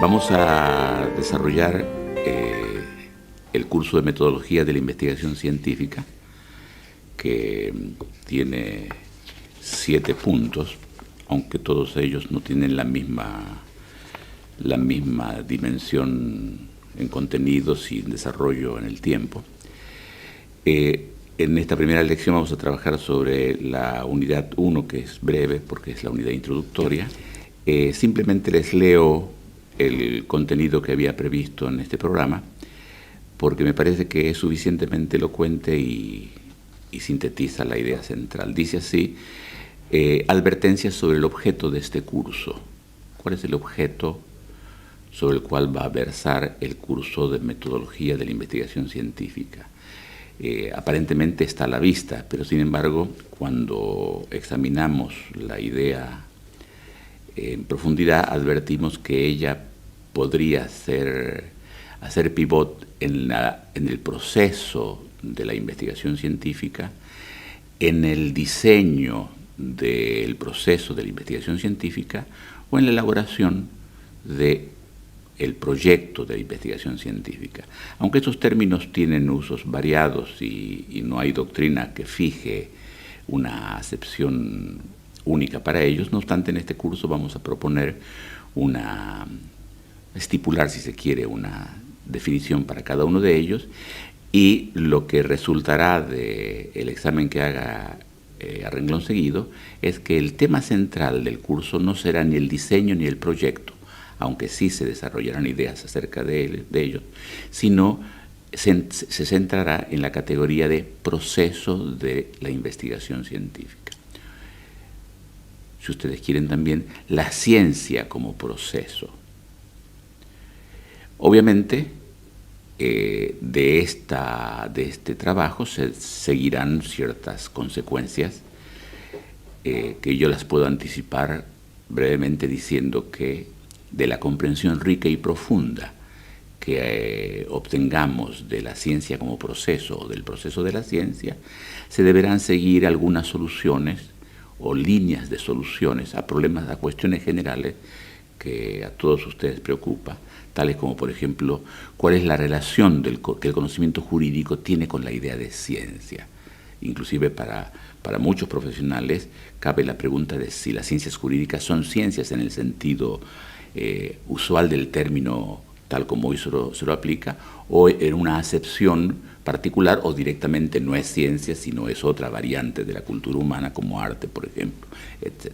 Vamos a desarrollar el curso de metodología de la investigación científica, que tiene 7 puntos, aunque todos ellos no tienen la misma dimensión en contenidos y en desarrollo en el tiempo. En esta primera lección vamos a trabajar sobre la unidad 1, que es breve porque es la unidad introductoria. Simplemente les leo el contenido que había previsto en este programa, porque me parece que es suficientemente elocuente y sintetiza la idea central. Dice así: advertencias sobre el objeto de este curso. ¿Cuál es el objeto sobre el cual va a versar el curso de metodología de la investigación científica? Aparentemente está a la vista, pero sin embargo, cuando examinamos la idea en profundidad, advertimos que ella podría hacer pivot en el proceso de la investigación científica, en el diseño del proceso de la investigación científica o en la elaboración del proyecto de la investigación científica. Aunque estos términos tienen usos variados y no hay doctrina que fije una acepción única para ellos, no obstante, en este curso vamos a proponer estipular, si se quiere, una definición para cada uno de ellos, y lo que resultará del examen que haga a renglón seguido es que el tema central del curso no será ni el diseño ni el proyecto, aunque sí se desarrollarán ideas acerca de ellos, sino se centrará en la categoría de proceso de la investigación científica. Si ustedes quieren, también la ciencia como proceso. Obviamente, de este trabajo se seguirán ciertas consecuencias que yo las puedo anticipar brevemente diciendo que de la comprensión rica y profunda que obtengamos de la ciencia como proceso o del proceso de la ciencia, se deberán seguir algunas soluciones o líneas de soluciones a problemas, a cuestiones generales que a todos ustedes preocupa, tales como, por ejemplo, cuál es la relación que el conocimiento jurídico tiene con la idea de ciencia. Inclusive para muchos profesionales cabe la pregunta de si las ciencias jurídicas son ciencias en el sentido usual del término, tal como hoy se lo aplica, o en una acepción particular, o directamente no es ciencia, sino es otra variante de la cultura humana, como arte, por ejemplo, etc.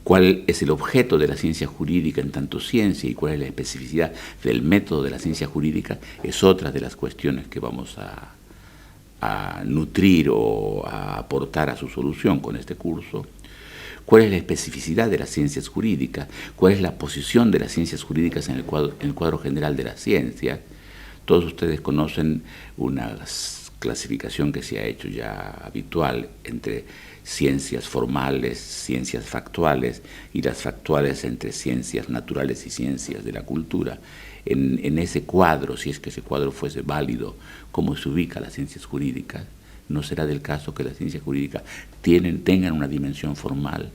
¿Cuál es el objeto de la ciencia jurídica en tanto ciencia y cuál es la especificidad del método de la ciencia jurídica? Es otra de las cuestiones que vamos a nutrir o a aportar a su solución con este curso. ¿Cuál es la especificidad de las ciencias jurídicas? ¿Cuál es la posición de las ciencias jurídicas en el cuadro general de la ciencia? Todos ustedes conocen una clasificación que se ha hecho ya habitual entre ciencias formales, ciencias factuales, y las factuales entre ciencias naturales y ciencias de la cultura. En ese cuadro, si es que ese cuadro fuese válido, ¿cómo se ubica las ciencias jurídicas? No será del caso que las ciencias jurídicas tengan una dimensión formal,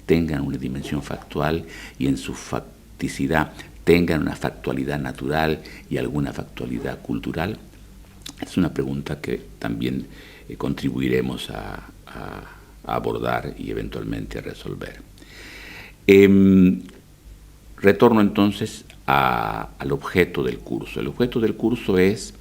tengan una dimensión factual y en su facticidad tengan una factualidad natural y alguna factualidad cultural. Es una pregunta que también contribuiremos a abordar y eventualmente a resolver. Retorno entonces al objeto del curso. El objeto del curso es,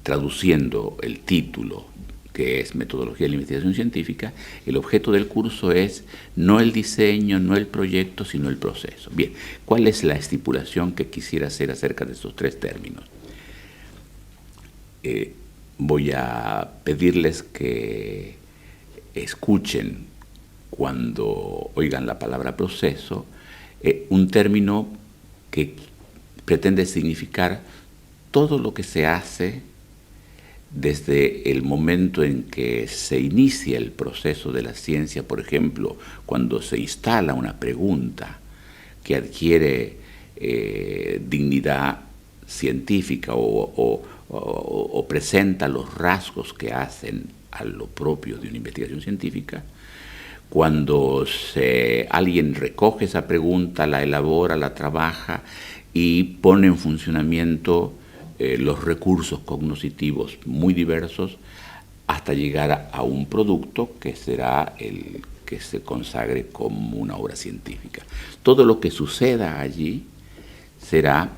traduciendo el título, que es Metodología de la Investigación Científica, el objeto del curso es no el diseño, no el proyecto, sino el proceso. Bien, ¿cuál es la estipulación que quisiera hacer acerca de estos 3 términos? Voy a pedirles que escuchen, cuando oigan la palabra proceso, un término que pretende significar todo lo que se hace desde el momento en que se inicia el proceso de la ciencia. Por ejemplo, cuando se instala una pregunta que adquiere dignidad científica o presenta los rasgos que hacen a lo propio de una investigación científica, cuando alguien recoge esa pregunta, la elabora, la trabaja y pone en funcionamiento los recursos cognitivos muy diversos hasta llegar a un producto que será el que se consagre como una obra científica. Todo lo que suceda allí será,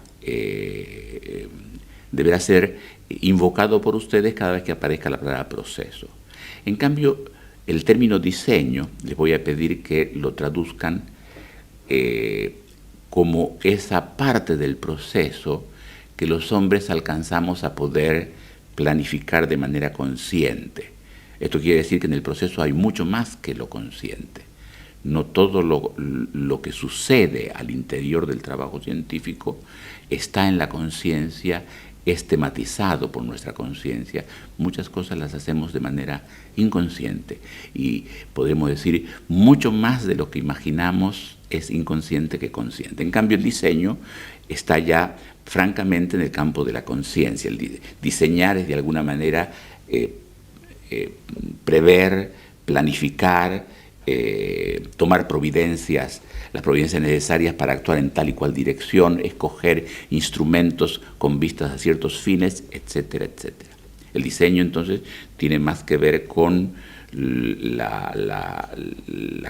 deberá ser invocado por ustedes cada vez que aparezca la palabra proceso. En cambio, el término diseño, les voy a pedir que lo traduzcan como esa parte del proceso que los hombres alcanzamos a poder planificar de manera consciente. Esto quiere decir que en el proceso hay mucho más que lo consciente. No todo lo que sucede al interior del trabajo científico está en la conciencia, es tematizado por nuestra conciencia. Muchas cosas las hacemos de manera inconsciente y podemos decir mucho más de lo que imaginamos es inconsciente que consciente. En cambio, el diseño está ya francamente en el campo de la conciencia. El diseñar es de alguna manera prever, planificar, tomar providencias, las providencias necesarias para actuar en tal y cual dirección, escoger instrumentos con vistas a ciertos fines, etcétera, etcétera. El diseño, entonces, tiene más que ver con la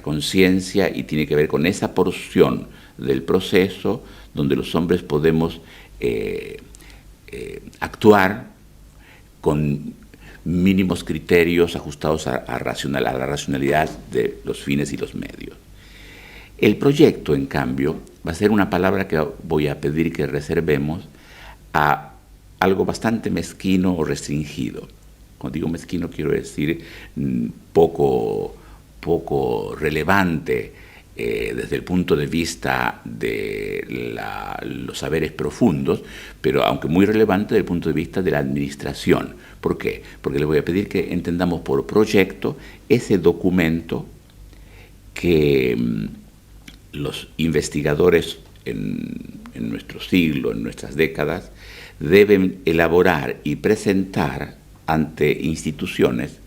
conciencia y tiene que ver con esa porción del proceso donde los hombres podemos actuar con mínimos criterios ajustados a la racionalidad de los fines y los medios. El proyecto, en cambio, va a ser una palabra que voy a pedir que reservemos a algo bastante mezquino o restringido. Cuando digo mezquino quiero decir poco relevante desde el punto de vista de los saberes profundos, pero aunque muy relevante desde el punto de vista de la administración. ¿Por qué? Porque les voy a pedir que entendamos por proyecto ese documento que los investigadores en nuestro siglo, en nuestras décadas, deben elaborar y presentar ante instituciones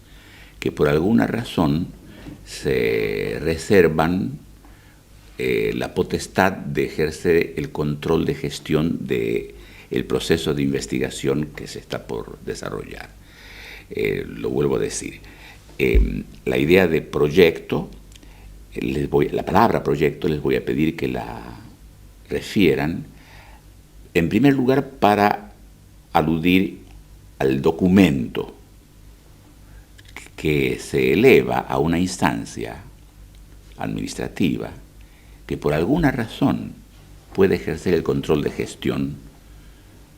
que por alguna razón se reservan la potestad de ejercer el control de gestión del proceso de investigación que se está por desarrollar. Lo vuelvo a decir. La idea de proyecto, la palabra proyecto les voy a pedir que la refieran, en primer lugar, para aludir al documento que se eleva a una instancia administrativa que por alguna razón puede ejercer el control de gestión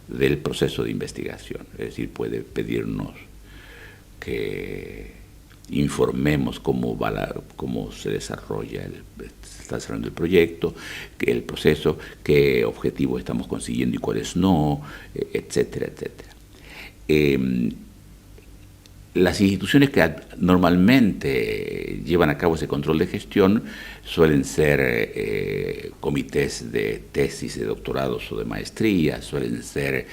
del proceso de investigación. Es decir, puede pedirnos que informemos cómo se desarrolla está desarrollando el proyecto, el proceso, qué objetivos estamos consiguiendo y cuáles no, etcétera, etcétera. Las instituciones que normalmente llevan a cabo ese control de gestión suelen ser comités de tesis, de doctorados o de maestría, suelen ser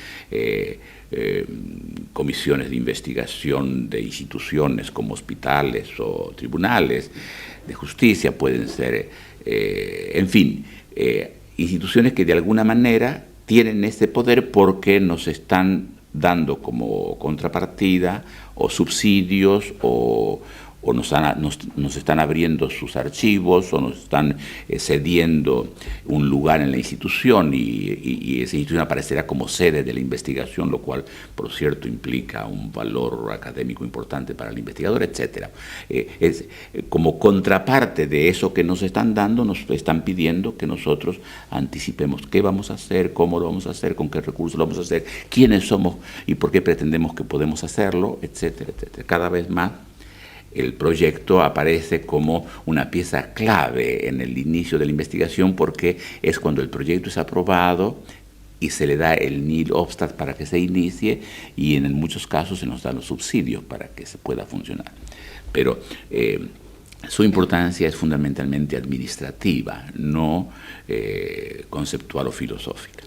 comisiones de investigación de instituciones como hospitales o tribunales de justicia, pueden ser, en fin, instituciones que de alguna manera tienen ese poder porque nos están dando como contrapartida o subsidios o nos están abriendo sus archivos o nos están cediendo un lugar en la institución y esa institución aparecerá como sede de la investigación, lo cual, por cierto, implica un valor académico importante para el investigador, etc. Como contraparte de eso que nos están dando, nos están pidiendo que nosotros anticipemos qué vamos a hacer, cómo lo vamos a hacer, con qué recursos lo vamos a hacer, quiénes somos y por qué pretendemos que podemos hacerlo, etcétera, etcétera. Cada vez más el proyecto aparece como una pieza clave en el inicio de la investigación porque es cuando el proyecto es aprobado y se le da el nihil obstat para que se inicie y en muchos casos se nos dan los subsidios para que se pueda funcionar. Pero su importancia es fundamentalmente administrativa, no conceptual o filosófica.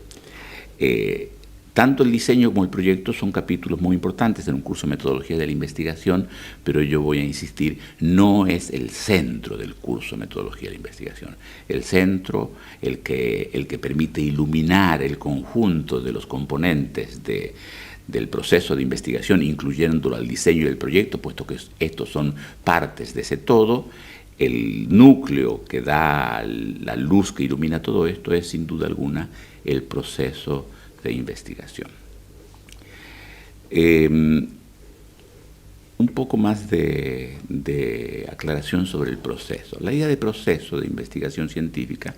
Tanto el diseño como el proyecto son capítulos muy importantes en un curso de metodología de la investigación, pero yo voy a insistir, no es el centro del curso de metodología de la investigación. El centro, el que permite iluminar el conjunto de los componentes del proceso de investigación, incluyéndolo al diseño del proyecto, puesto que estos son partes de ese todo. El núcleo que da la luz que ilumina todo esto es, sin duda alguna, el proceso de investigación. Un poco más de aclaración sobre el proceso. La idea de proceso de investigación científica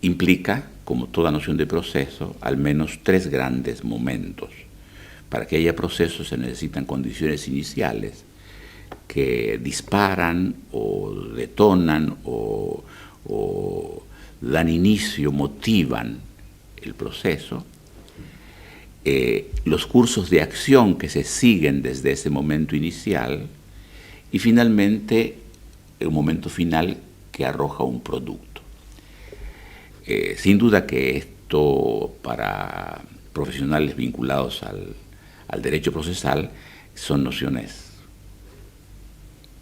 implica, como toda noción de proceso, al menos 3 grandes momentos. Para que haya proceso se necesitan condiciones iniciales que disparan o detonan o dan inicio, motivan el proceso, los cursos de acción que se siguen desde ese momento inicial y finalmente el momento final que arroja un producto. Sin duda que esto para profesionales vinculados al derecho procesal son nociones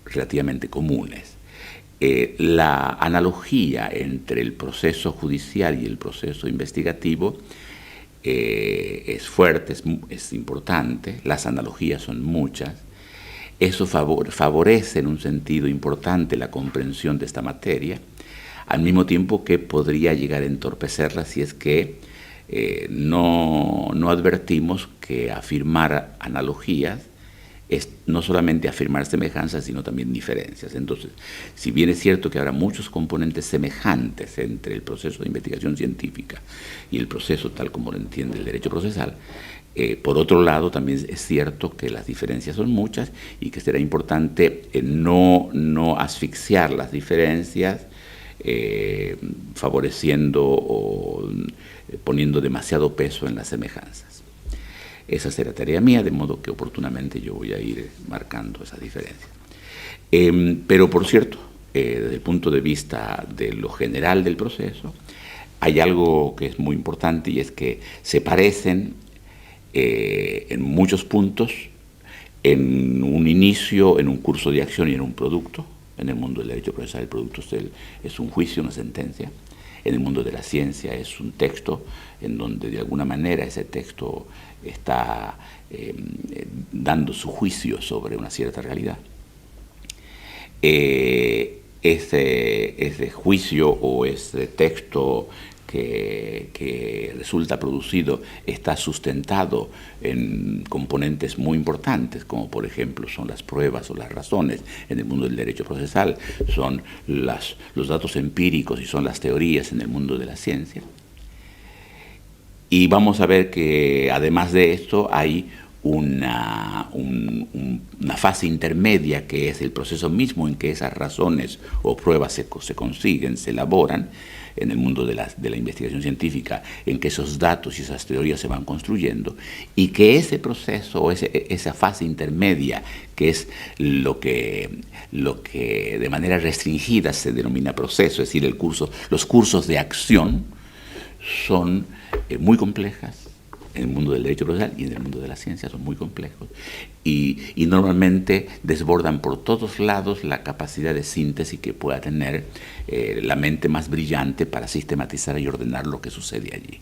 relativamente comunes. La analogía entre el proceso judicial y el proceso investigativo es fuerte, es importante, las analogías son muchas. Eso favorece en un sentido importante la comprensión de esta materia, al mismo tiempo que podría llegar a entorpecerla si es que no advertimos que afirmar analogías es no solamente afirmar semejanzas, sino también diferencias. Entonces, si bien es cierto que habrá muchos componentes semejantes entre el proceso de investigación científica y el proceso tal como lo entiende el derecho procesal, por otro lado, también es cierto que las diferencias son muchas y que será importante no asfixiar las diferencias, favoreciendo o poniendo demasiado peso en las semejanzas. Esa será tarea mía, de modo que oportunamente yo voy a ir marcando esas diferencias. Pero, por cierto, desde el punto de vista de lo general del proceso, hay algo que es muy importante y es que se parecen en muchos puntos en un inicio, en un curso de acción y en un producto. En el mundo del derecho procesal el producto es un juicio, una sentencia. En el mundo de la ciencia es un texto en donde de alguna manera ese texto está dando su juicio sobre una cierta realidad. Ese juicio o ese texto que resulta producido está sustentado en componentes muy importantes, como por ejemplo son las pruebas o las razones en el mundo del derecho procesal, son los datos empíricos y son las teorías en el mundo de la ciencia. Y vamos a ver que además de esto hay una fase intermedia que es el proceso mismo en que esas razones o pruebas se consiguen, se elaboran en el mundo de la investigación científica, en que esos datos y esas teorías se van construyendo, y que ese proceso o esa fase intermedia, que es lo que de manera restringida se denomina proceso, es decir, los cursos de acción, son muy complejas. En el mundo del derecho procesal y en el mundo de la ciencia son muy complejos y normalmente desbordan por todos lados la capacidad de síntesis que pueda tener la mente más brillante para sistematizar y ordenar lo que sucede allí.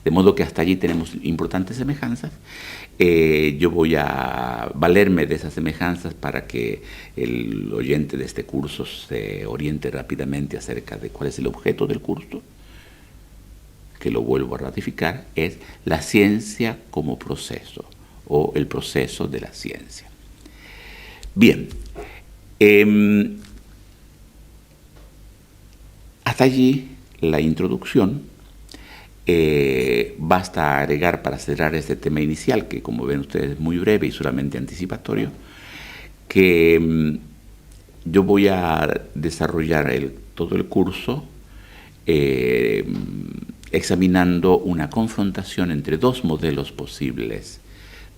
De modo que hasta allí tenemos importantes semejanzas. Yo voy a valerme de esas semejanzas para que el oyente de este curso se oriente rápidamente acerca de cuál es el objeto del curso, que lo vuelvo a ratificar, es la ciencia como proceso, o el proceso de la ciencia. Bien, hasta allí la introducción. Basta agregar para cerrar este tema inicial, que como ven ustedes es muy breve y solamente anticipatorio, que yo voy a desarrollar todo el curso examinando una confrontación entre 2 modelos posibles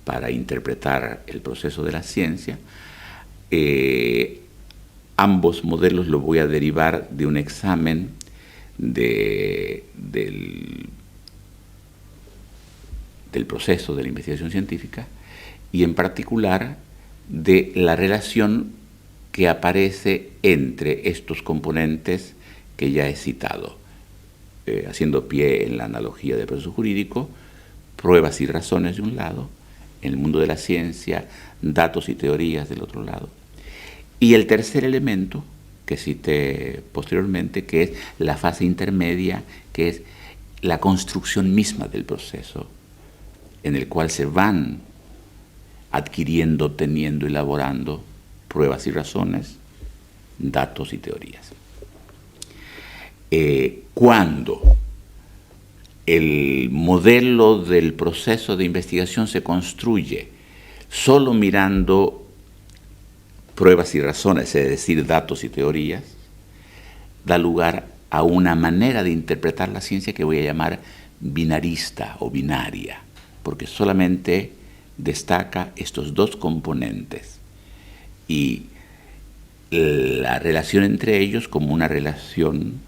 para interpretar el proceso de la ciencia. Ambos modelos los voy a derivar de un examen del del proceso de la investigación científica y en particular de la relación que aparece entre estos componentes que ya he citado, haciendo pie en la analogía del proceso jurídico, pruebas y razones de un lado, en el mundo de la ciencia, datos y teorías del otro lado. Y el tercer elemento que cité posteriormente, que es la fase intermedia, que es la construcción misma del proceso, en el cual se van adquiriendo, obteniendo, elaborando pruebas y razones, datos y teorías. Cuando el modelo del proceso de investigación se construye solo mirando pruebas y razones, es decir, datos y teorías, da lugar a una manera de interpretar la ciencia que voy a llamar binarista o binaria, porque solamente destaca estos dos componentes y la relación entre ellos como una relación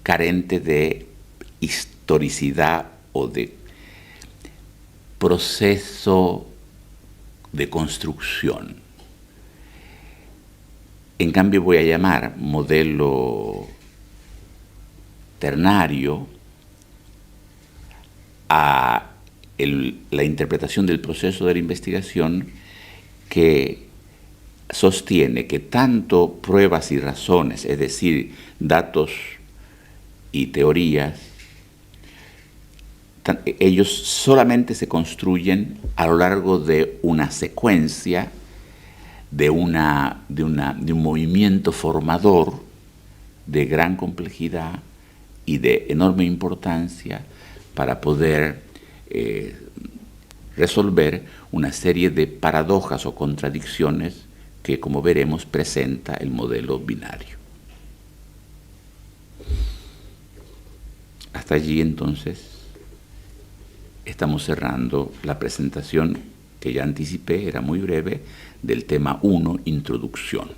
carente de historicidad o de proceso de construcción. En cambio voy a llamar modelo ternario a la interpretación del proceso de la investigación que sostiene que tanto pruebas y razones, es decir, datos y teorías, ellos solamente se construyen a lo largo de una secuencia, de un movimiento formador de gran complejidad y de enorme importancia para poder resolver una serie de paradojas o contradicciones que, como veremos, presenta el modelo binario. Hasta allí, entonces, estamos cerrando la presentación que ya anticipé, era muy breve, del tema 1, introducción.